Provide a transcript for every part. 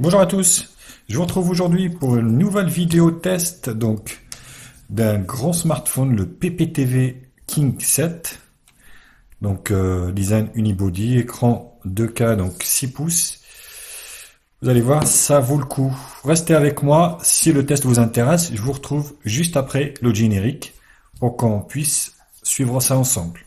Bonjour à tous, je vous retrouve aujourd'hui pour une nouvelle vidéo test d'un grand smartphone, le PPTV King 7. Design unibody, écran 2K, donc 6 pouces. Vous allez voir, ça vaut le coup. Restez avec moi, si le test vous intéresse, je vous retrouve juste après le générique pour qu'on puisse suivre ça ensemble.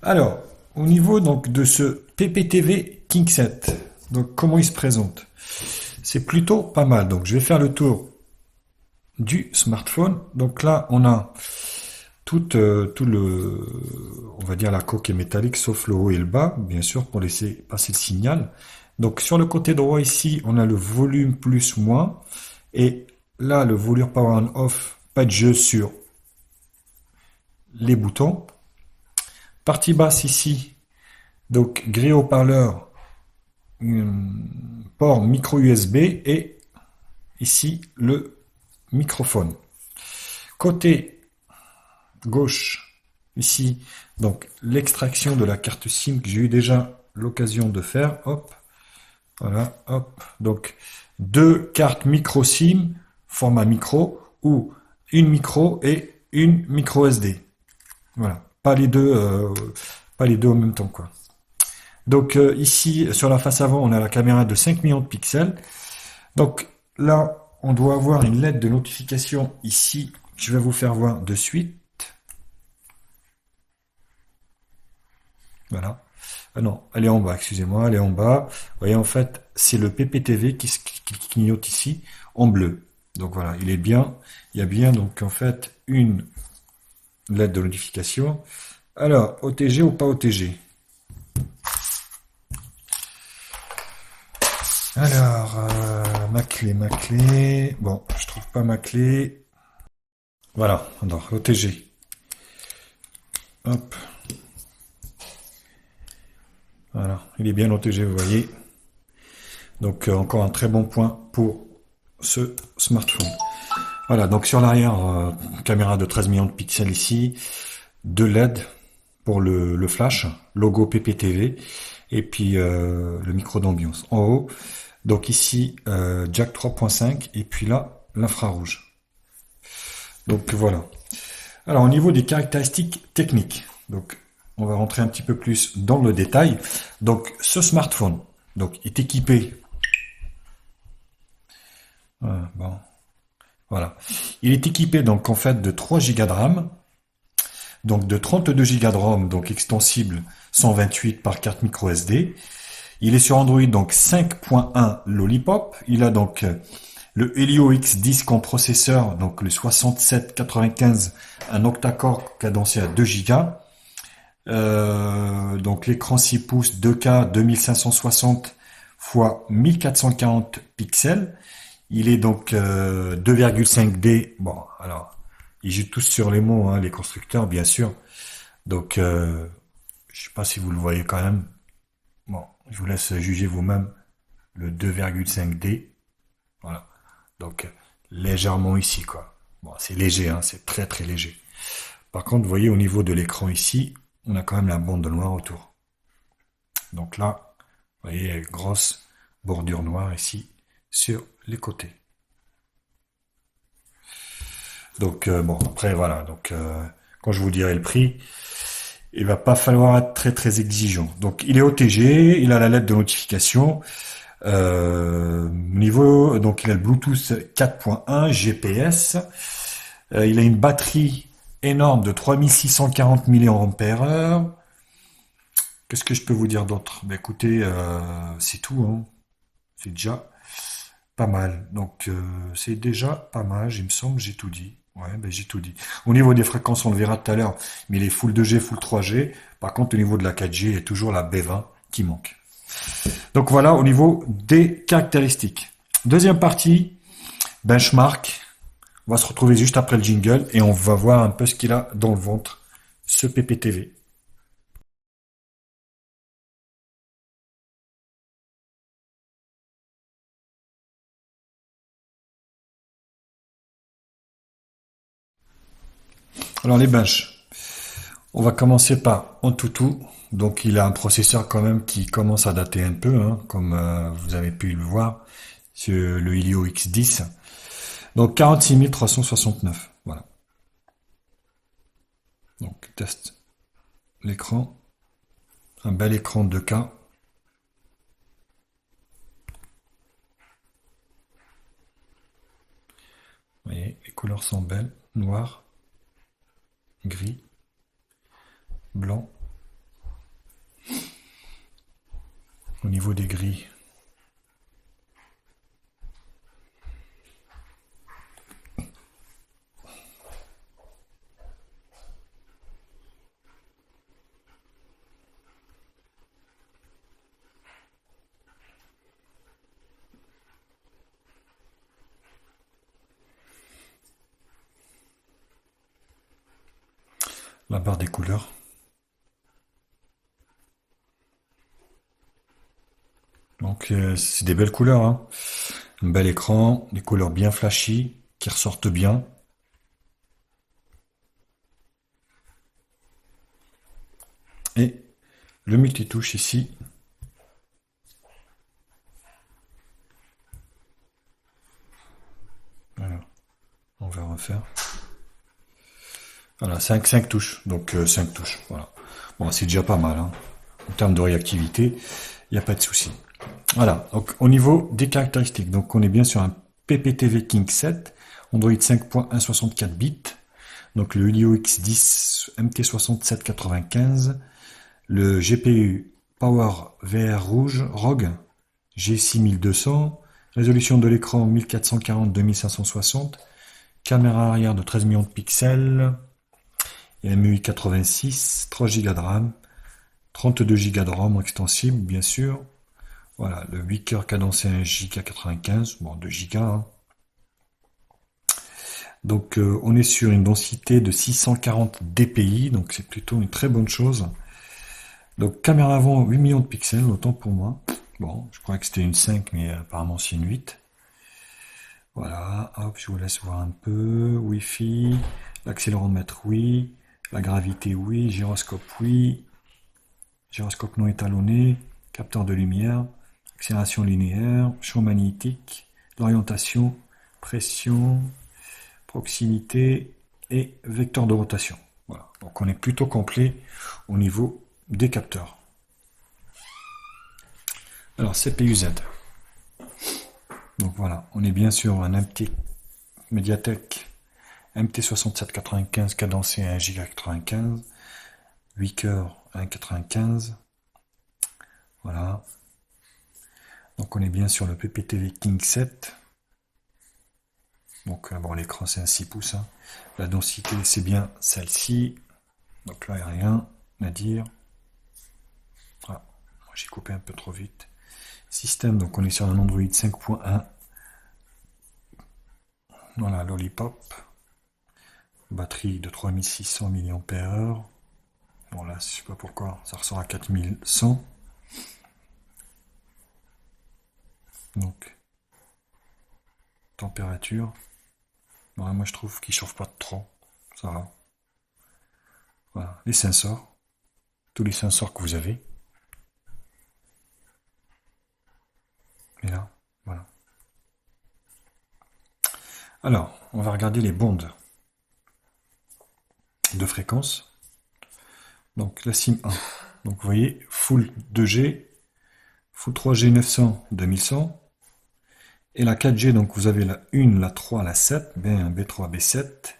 Alors, au niveau de ce PPTV King 7, donc comment il se présente? C'est plutôt pas mal. Donc je vais faire le tour du smartphone. Donc là, on a tout le, on va dire la coque est métallique, sauf le haut et le bas, bien sûr, pour laisser passer le signal. Donc sur le côté droit ici, on a le volume plus moins, et là le volume power on off, pas de jeu sur les boutons. Partie basse ici, donc grille haut-parleur, port micro USB et ici le microphone. Côté gauche, ici, donc l'extraction de la carte SIM que j'ai eu déjà l'occasion de faire. Hop, voilà, hop. Donc, deux cartes micro SIM, format micro, ou une micro et une micro SD. Voilà, pas les deux en même temps, quoi. Ici, sur la face avant, on a la caméra de 5 millions de pixels. Donc là, on doit avoir une lettre de notification ici. Je vais vous faire voir de suite. Voilà. Ah non, elle est en bas, excusez-moi, elle est en bas. Vous voyez, en fait, c'est le PPTV qui clignote ici en bleu. Donc voilà, il est bien. Il y a bien, donc en fait, une lettre de notification. Alors, OTG ou pas OTG? Alors, ma clé. Bon, je trouve pas ma clé. Voilà, alors, OTG. Hop, voilà, il est bien OTG, vous voyez. Donc, encore un très bon point pour ce smartphone. Voilà, donc sur l'arrière, caméra de 13 millions de pixels ici, deux LED pour le flash, logo PPTV, et puis le micro d'ambiance en haut. Donc ici, jack 3.5, et puis là, l'infrarouge. Donc voilà. Alors au niveau des caractéristiques techniques, donc on va rentrer un petit peu plus dans le détail. Donc ce smartphone est équipé. Bon, voilà. Il est équipé donc en fait de 3 Go de RAM, donc de 32 Go de ROM, donc extensible 128 par carte micro SD. Il est sur Android donc 5.1 Lollipop. Il a donc le Helio X10 comme processeur, donc le 6795, un octa-core cadencé à 2 Go. Donc l'écran 6 pouces 2K 2560 x 1440 pixels. Il est donc 2,5D. Bon, alors, ils jouent tous sur les mots, hein, les constructeurs, bien sûr. Donc, je sais pas si vous le voyez quand même. Bon, je vous laisse juger vous-même le 2,5D. Voilà. Donc, légèrement ici, quoi. Bon, c'est léger, hein, c'est très très léger. Par contre, vous voyez au niveau de l'écran ici, on a quand même la bande noire autour. Donc là, vous voyez, grosse bordure noire ici sur les côtés. Donc bon, après voilà, quand je vous dirai le prix, il va pas falloir être très très exigeant. Donc il est OTG, il a la lettre de notification. Niveau, donc il a le Bluetooth 4.1 GPS. Il a une batterie énorme de 3640 mAh. Qu'est-ce que je peux vous dire d'autre? Ben écoutez, c'est tout, hein. C'est déjà pas mal. C'est déjà pas mal, il me semble, j'ai tout dit. Ouais, ben j'ai tout dit. Au niveau des fréquences, on le verra tout à l'heure, mais il est full 2G, full 3G. Par contre, au niveau de la 4G, il y a toujours la B20 qui manque. Donc voilà, au niveau des caractéristiques. Deuxième partie, benchmark. On va se retrouver juste après le jingle et on va voir un peu ce qu'il a dans le ventre, ce PPTV. Alors les benches, on va commencer par Antutu. Donc il a un processeur quand même qui commence à dater un peu, hein, comme vous avez pu le voir sur le Helio X10. Donc 46 369. Voilà. Donc test l'écran. Un bel écran 2K. Vous voyez, les couleurs sont belles. Noir, gris, blanc. Au niveau des grilles, la barre des couleurs. Donc c'est des belles couleurs, hein. Un bel écran, des couleurs bien flashy, qui ressortent bien. Et le multitouche ici. Voilà, on va refaire. Voilà, 5 touches. Donc 5 touches, voilà. Bon, c'est déjà pas mal, hein. En termes de réactivité, il n'y a pas de souci. Voilà, donc au niveau des caractéristiques, donc on est bien sur un PPTV King 7, Android 5.1 64 bits, donc le Helio X10 MT6795, le GPU Power VR Rouge ROG G6200, résolution de l'écran 1440-2560, caméra arrière de 13 millions de pixels, MUI 86, 3 Go de RAM, 32 Go de ROM extensible bien sûr. Voilà, le 8 cœurs cadencé 1 Go 95, bon 2 Go. Hein. Donc on est sur une densité de 640 dpi, donc c'est plutôt une très bonne chose. Donc caméra avant 8 millions de pixels, autant pour moi. Bon, je croyais que c'était une 5, mais apparemment c'est une 8. Voilà, hop, je vous laisse voir un peu. Wi-Fi, l'accéléromètre oui, la gravité oui, gyroscope oui, gyroscope non étalonné, capteur de lumière, accélération linéaire, champ magnétique, l'orientation, pression, proximité et vecteur de rotation. Voilà, donc on est plutôt complet au niveau des capteurs. Alors CPU Z. Donc voilà, on est bien sur un MT Mediatek MT6795 cadencé à 1 Go 95, 8 cœurs 1,95. Voilà. Donc on est bien sur le PPTV King 7. Donc bon, l'écran c'est un 6 pouces. Hein. La densité c'est bien celle-ci. Donc là il n'y a rien à dire. Voilà. J'ai coupé un peu trop vite. Système, donc on est sur un Android 5.1. Voilà, Lollipop. Batterie de 3600 mAh. Bon là, je sais pas pourquoi, ça ressort à 4100. Donc, température. Ouais, moi je trouve qu'il chauffe pas trop. Ça va. Voilà, les sensors. Tous les sensors que vous avez. Et là, voilà. Alors, on va regarder les bandes de fréquence. Donc la SIM 1. Donc vous voyez, full 2G, full 3G 900, 2100. Et la 4G, donc vous avez la 1, la 3, la 7, B1, B3, B7.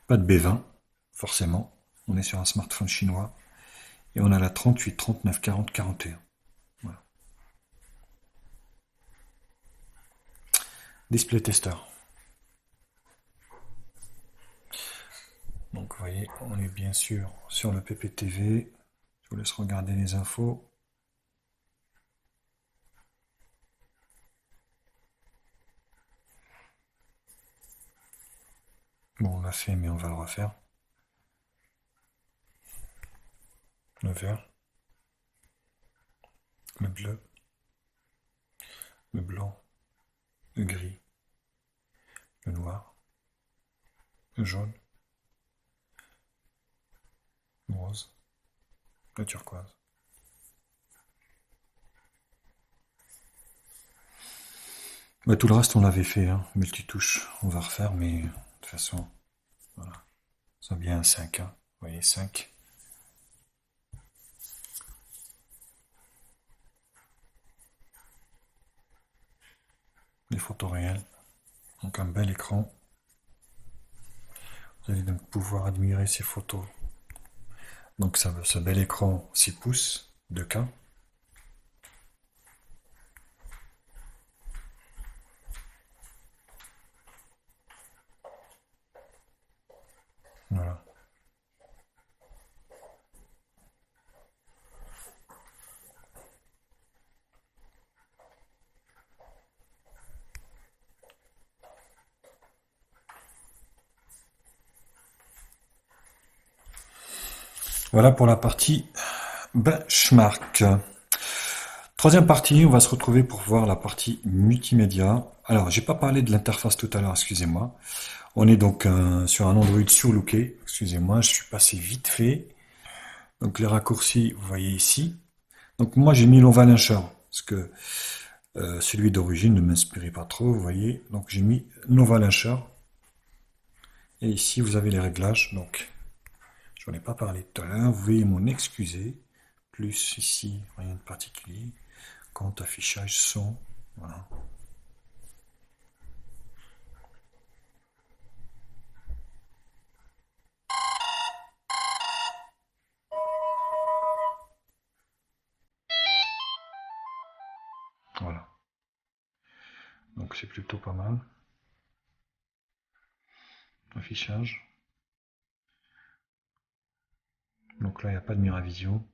Pas de B20, forcément. On est sur un smartphone chinois. Et on a la 38, 39, 40, 41. Voilà. Display tester. Donc vous voyez, on est bien sûr sur le PPTV. Je vous laisse regarder les infos. Bon, on l'a fait, mais on va le refaire. Le vert, le bleu, le blanc, le gris, le noir, le jaune, Le turquoise. Bah, tout le reste, on l'avait fait, hein. Multitouche, on va refaire, mais de toute façon, voilà. Ça bien un 5, hein. Vous voyez, 5. Les photos réelles. Donc un bel écran. Vous allez donc pouvoir admirer ces photos. Donc ça, ce bel écran 6 pouces, 2K. Voilà. Voilà pour la partie benchmark. Troisième partie, on va se retrouver pour voir la partie multimédia. Alors, j'ai pas parlé de l'interface tout à l'heure, excusez-moi. On est donc sur un Android surlooké. Excusez-moi, je suis passé vite fait. Donc les raccourcis, vous voyez ici. Donc moi j'ai mis Nova Launcher parce que celui d'origine ne m'inspirait pas trop, vous voyez. Donc j'ai mis Nova Launcher. Et ici vous avez les réglages. Donc j'en ai pas parlé tout à l'heure. Vous voyez m'en excuser. Plus ici, rien de particulier. Compte, affichage, son. Voilà. Voilà. Donc c'est plutôt pas mal. Affichage. Donc là il n'y a pas de Miravision.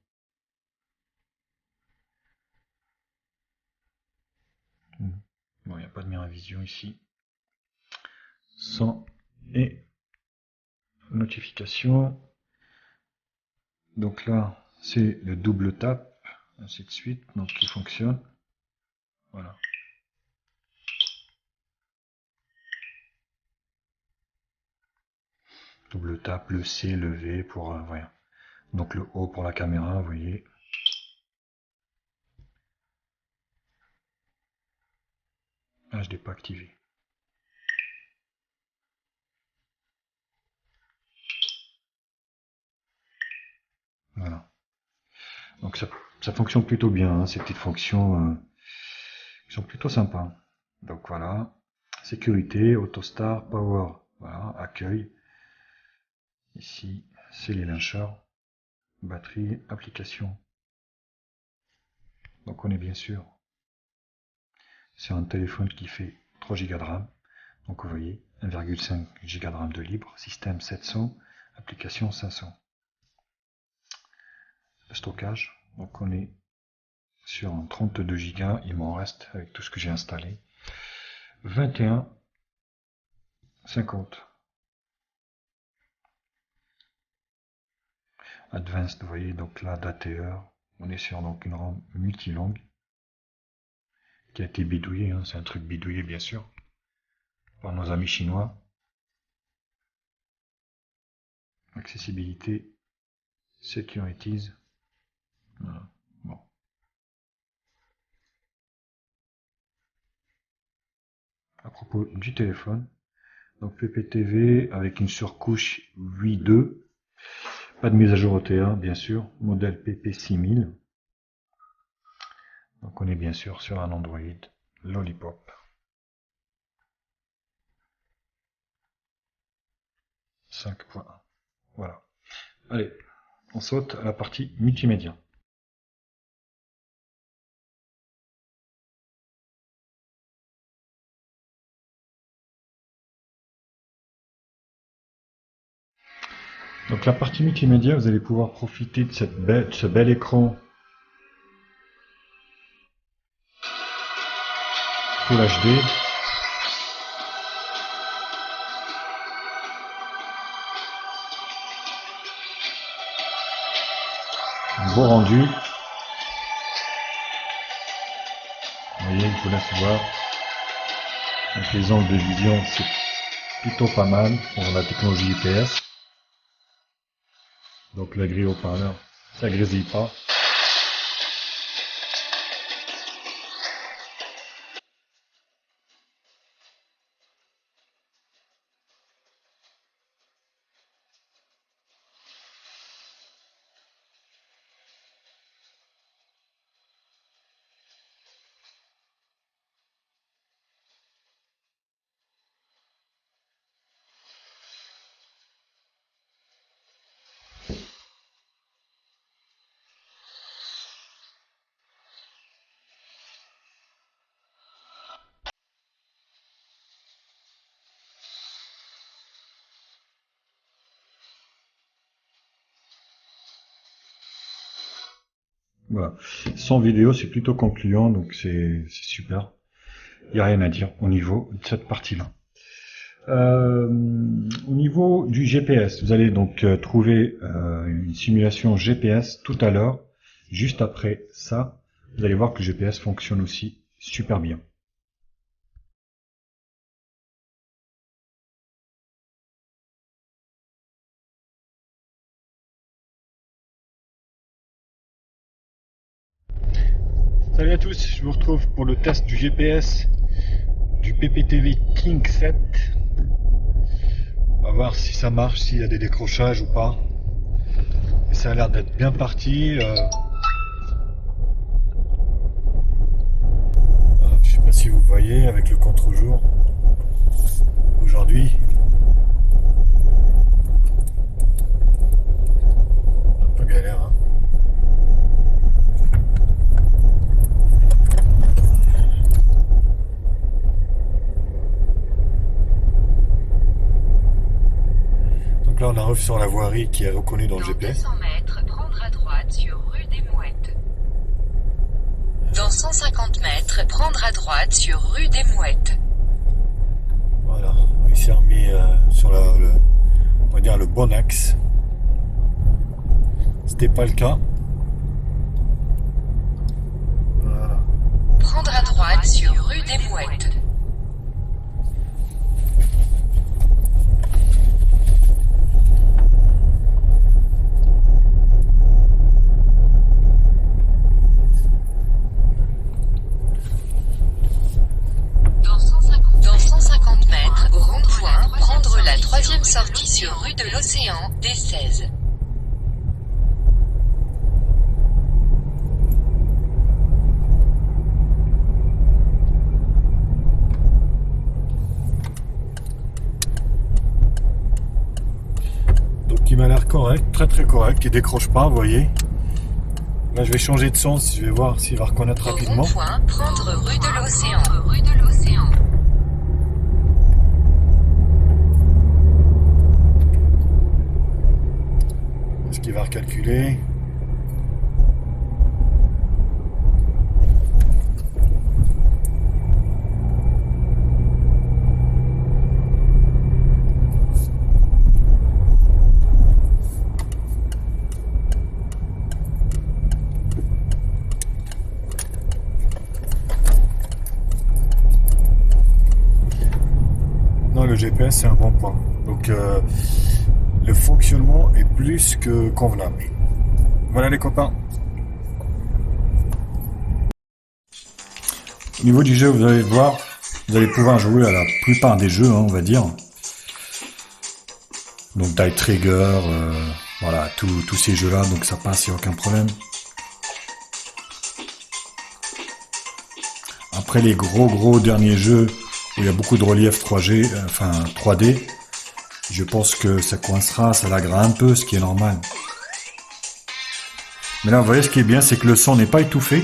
Bon, il n'y a pas de Miravision ici. Son et notification. Donc là, c'est le double tap, ainsi de suite, donc qui fonctionne. Voilà. Double tap, le C, le V pour voilà. Donc le O pour la caméra, vous voyez. HD pas activé. Voilà. Donc ça fonctionne plutôt bien, hein, ces petites fonctions qui sont plutôt sympas. Donc voilà. Sécurité, AutoStar, Power, voilà, accueil. Ici, c'est les launchers. Batterie, application. Donc on est bien sûr sur un téléphone qui fait 3 Go de RAM. Donc vous voyez, 1,5 Go de RAM de libre, système 700, application 500. Le stockage, donc on est sur un 32 Go, il m'en reste avec tout ce que j'ai installé. 21,50. Advanced, vous voyez, donc là, date et heure. On est sur donc une RAM multilangue qui a été bidouillée, hein, c'est un truc bidouillé bien sûr, par nos amis chinois. Accessibilité, Securities. Voilà. Bon. À propos du téléphone, donc PPTV avec une surcouche 8.2, pas de mise à jour OTA bien sûr, modèle PP6000. Donc on est bien sûr sur un Android Lollipop. 5.1. Voilà. Allez, on saute à la partie multimédia. Donc la partie multimédia, vous allez pouvoir profiter de ce bel écran Full HD. Un beau rendu. Vous voyez, je vous laisse voir. Donc les angles de vision, c'est plutôt pas mal pour la technologie UPS. Donc la grille haut-parleur, Ça grésille pas. Voilà. Sans vidéo, c'est plutôt concluant, donc c'est super. Il n'y a rien à dire au niveau de cette partie-là. Au niveau du GPS, vous allez donc trouver une simulation GPS tout à l'heure. Juste après ça, vous allez voir que le GPS fonctionne aussi super bien. Salut à tous, je vous retrouve pour le test du GPS du PPTV King 7. On va voir si ça marche, s'il y a des décrochages ou pas. Et ça a l'air d'être bien parti. Je sais pas si vous voyez avec le contre-jour. Aujourd'hui, un peu galère. Hein. Donc là, on arrive sur la voirie qui est reconnue dans le GPS. Dans 200 mètres, prendre à droite sur rue des Mouettes. Dans 150 mètres, prendre à droite sur rue des Mouettes. Voilà, il s'est remis sur on va dire le bon axe. C'était pas le cas. Voilà. Prendre à droite sur rue des Mouettes. Dans 150 mètres, au rond-point, prendre la troisième sortie sur rue de l'Océan, D16. Donc il m'a l'air correct, très très correct, il décroche pas, vous voyez. Là je vais changer de sens, je vais voir s'il va reconnaître rapidement. Au rond-point, prendre rue de l'Océan. Rue de l'Océan. Est-ce qu'il va recalculer? Non, le GPS c'est un bon point. Donc le fonctionnement est plus que convenable. Voilà les copains. Au niveau du jeu, vous allez voir, vous allez pouvoir jouer à la plupart des jeux, hein, on va dire. Donc Die Trigger, voilà, tous ces jeux-là, donc ça passe, il n'y a aucun problème. Après les gros derniers jeux où il y a beaucoup de relief 3G, enfin 3D, je pense que ça coincera, ça laguera un peu, ce qui est normal. Mais là, vous voyez, ce qui est bien, c'est que le son n'est pas étouffé,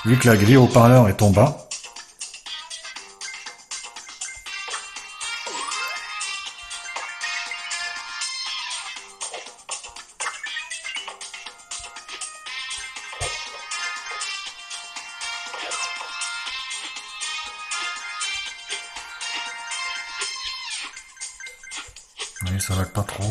vu que la grille haut-parleur est en bas. Oui, ça lag pas trop.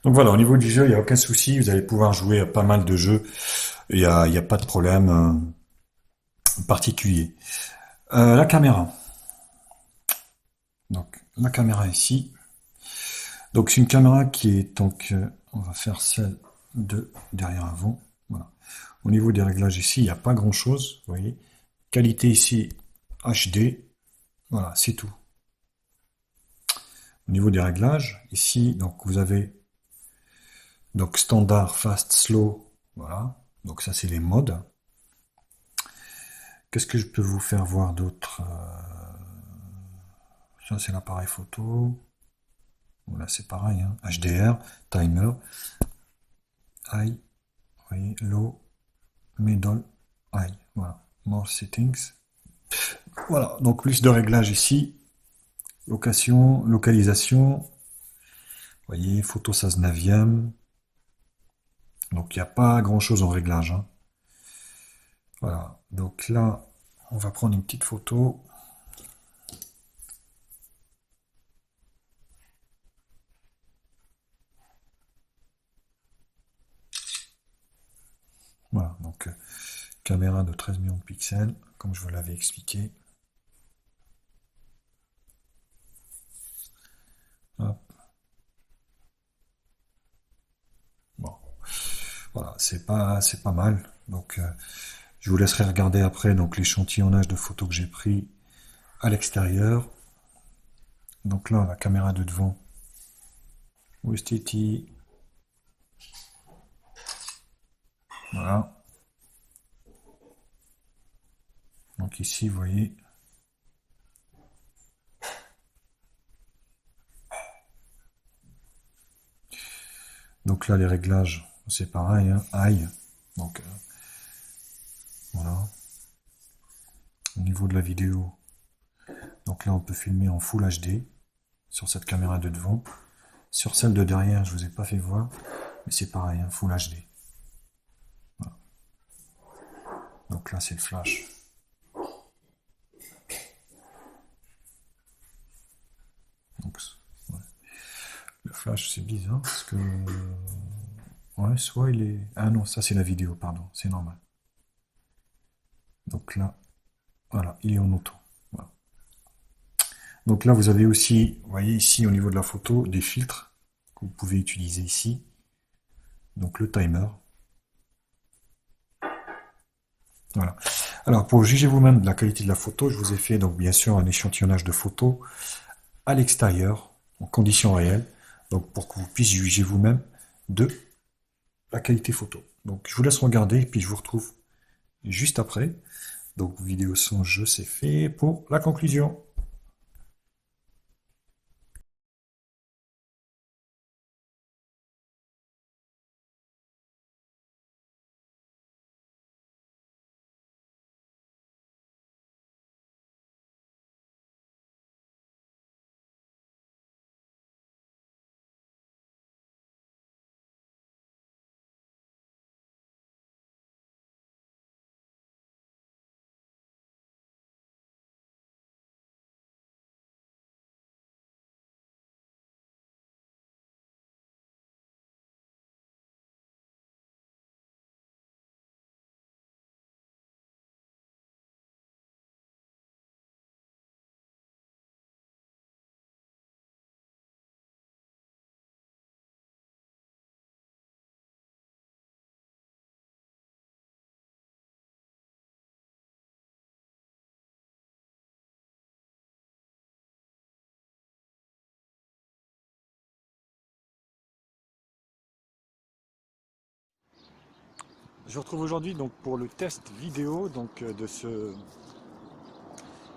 Donc voilà, au niveau du jeu, il n'y a aucun souci. Vous allez pouvoir jouer à pas mal de jeux. Il y a pas de problème particulier. La caméra. Donc la caméra ici. Donc c'est une caméra qui est donc on va faire celle de derrière avant. Voilà. Au niveau des réglages ici, il n'y a pas grand chose. Vous voyez. Qualité ici HD. Voilà, c'est tout. Au niveau des réglages, ici, donc vous avez donc standard, fast, slow. Voilà. Donc ça c'est les modes. Qu'est-ce que je peux vous faire voir d'autre? Ça c'est l'appareil photo. Voilà, c'est pareil, hein. HDR, timer, high, vous voyez, low, middle, high. Voilà, more settings. Voilà, donc plus de réglages ici. Location, localisation. Vous voyez, photo 16/9. Donc il n'y a pas grand chose en réglage, hein. Voilà, donc là, on va prendre une petite photo. Voilà, donc caméra de 13 millions de pixels, comme je vous l'avais expliqué. Hop. Bon, voilà, c'est pas mal. Donc, je vous laisserai regarder après donc l'échantillonnage de photos que j'ai pris à l'extérieur. Donc là, la caméra de devant, Wistiti, voilà. Donc ici, vous voyez. Donc là, les réglages, c'est pareil, hein, high. Donc voilà. Au niveau de la vidéo, donc là, on peut filmer en Full HD sur cette caméra de devant. Sur celle de derrière, je vous ai pas fait voir, mais c'est pareil, hein, Full HD. Voilà. Donc là, c'est le flash. Donc, ouais. Le flash, c'est bizarre parce que ouais, soit il est. Ah non, ça c'est la vidéo, pardon, c'est normal. Donc là, voilà, il est en auto. Voilà. Donc là, vous avez aussi, vous voyez ici au niveau de la photo, des filtres que vous pouvez utiliser ici. Donc le timer. Voilà. Alors pour juger vous-même de la qualité de la photo, je vous ai fait donc bien sûr un échantillonnage de photos à l'extérieur, en conditions réelles, donc pour que vous puissiez juger vous-même de la qualité photo. Donc je vous laisse regarder, puis je vous retrouve juste après. Donc vidéo sans jeu, c'est fait pour la conclusion. Je vous retrouve aujourd'hui donc pour le test vidéo donc de ce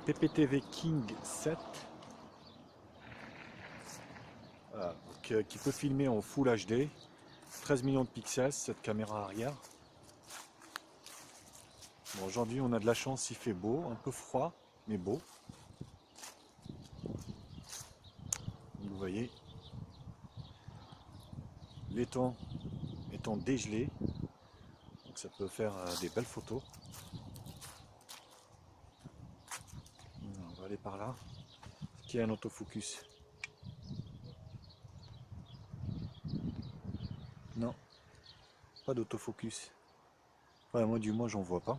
PPTV King 7 donc, qui peut filmer en Full HD, 13 millions de pixels, cette caméra arrière. Bon, aujourd'hui on a de la chance, il fait beau, un peu froid, mais beau. Vous voyez, l'étang étant dégelé, donc ça peut faire des belles photos. On va aller par là, qui est un autofocus. pas d'autofocus. Ouais, moi du moins j'en vois pas.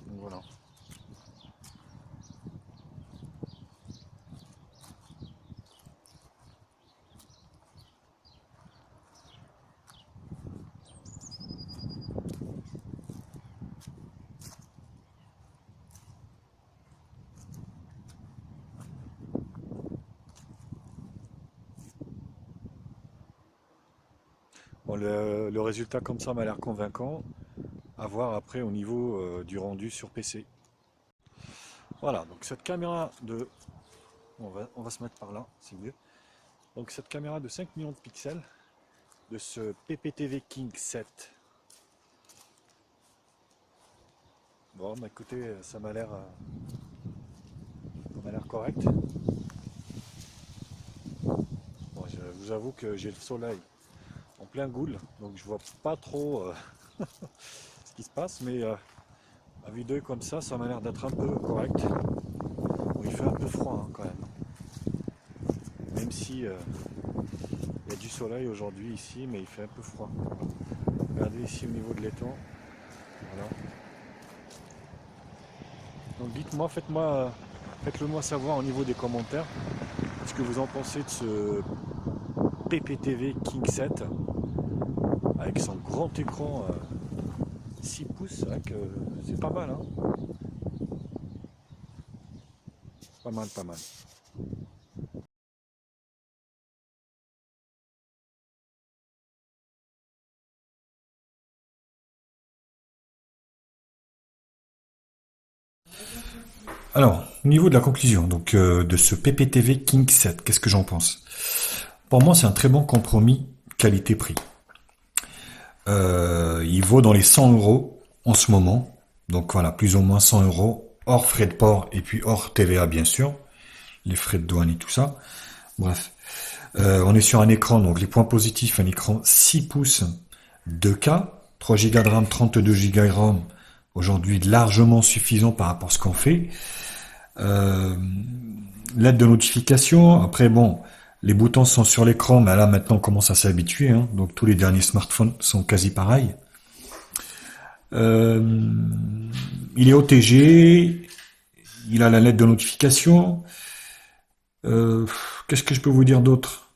Donc voilà. Bon, le résultat comme ça m'a l'air convaincant. À voir après au niveau du rendu sur PC. Voilà, donc cette caméra de... On va se mettre par là, c'est mieux. Donc cette caméra de 5 millions de pixels de ce PPTV King 7. Bon, bah écoutez, ça m'a l'air correct. Bon, je vous avoue que j'ai le soleil en plein goule, donc je vois pas trop ce qui se passe, mais à vue d'œil comme ça m'a l'air d'être un peu correct. Bon, il fait un peu froid hein, quand même si il y a du soleil aujourd'hui ici, mais il fait un peu froid. Regardez ici au niveau de l'étang. Voilà. Donc dites-moi, faites-le moi savoir au niveau des commentaires ce que vous en pensez de ce PPTV King 7 avec son grand écran 6 pouces, c'est vrai que c'est pas mal hein. Pas mal, pas mal. Alors, au niveau de la conclusion donc de ce PPTV King 7, qu'est-ce que j'en pense? Pour moi, c'est un très bon compromis qualité-prix. Il vaut dans les 100 euros en ce moment. Donc voilà, plus ou moins 100 euros, hors frais de port et puis hors TVA bien sûr. Les frais de douane et tout ça. Bref. On est sur un écran, donc les points positifs, un écran 6 pouces 2K, 3 Go de RAM, 32 Go de RAM, aujourd'hui largement suffisant par rapport à ce qu'on fait. L'aide de notification, après bon, les boutons sont sur l'écran, mais là maintenant on commence à s'habituer, hein, donc tous les derniers smartphones sont quasi pareils. Il est OTG, il a la lettre de notification. Qu'est-ce que je peux vous dire d'autre?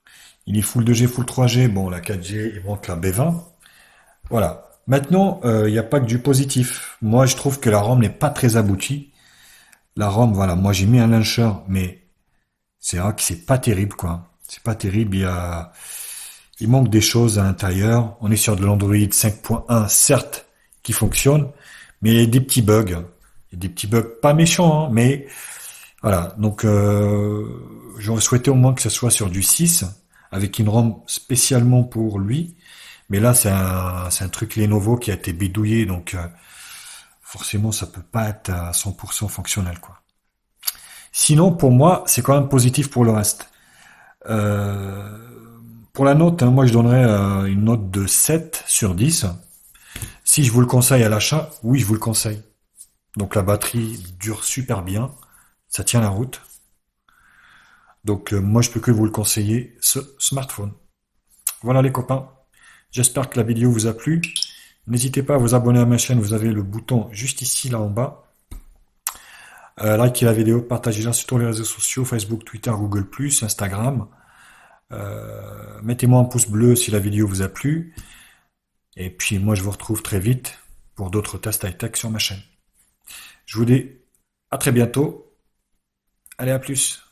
Il est full 2G, full 3G, bon la 4G, il manque la B20. Voilà. Maintenant, il n'y a pas que du positif. Moi, je trouve que la ROM n'est pas très aboutie. La ROM, voilà, moi j'ai mis un launcher, mais c'est vrai que c'est pas terrible, quoi. C'est pas terrible, il manque des choses à l'intérieur. On est sur de l'Android 5.1, certes, qui fonctionne, mais il y a des petits bugs. Il y a des petits bugs pas méchants, hein, mais voilà. Donc, j'aurais souhaité au moins que ce soit sur du 6, avec une ROM spécialement pour lui. Mais là, c'est un truc Lenovo qui a été bidouillé, donc forcément, ça peut pas être à 100% fonctionnel, quoi. Sinon, pour moi, c'est quand même positif pour le reste. Euh, pour la note, hein, moi, je donnerais une note de 7 sur 10. Si je vous le conseille à l'achat, oui, je vous le conseille. Donc la batterie dure super bien, ça tient la route. Donc moi, je peux que vous le conseiller, ce smartphone. Voilà les copains. J'espère que la vidéo vous a plu. N'hésitez pas à vous abonner à ma chaîne, vous avez le bouton juste ici, là en bas. Likez la vidéo, partagez-la sur tous les réseaux sociaux, Facebook, Twitter, Google+, Instagram. Mettez-moi un pouce bleu si la vidéo vous a plu. Et puis moi, je vous retrouve très vite pour d'autres tests high-tech sur ma chaîne. Je vous dis à très bientôt. Allez, à plus.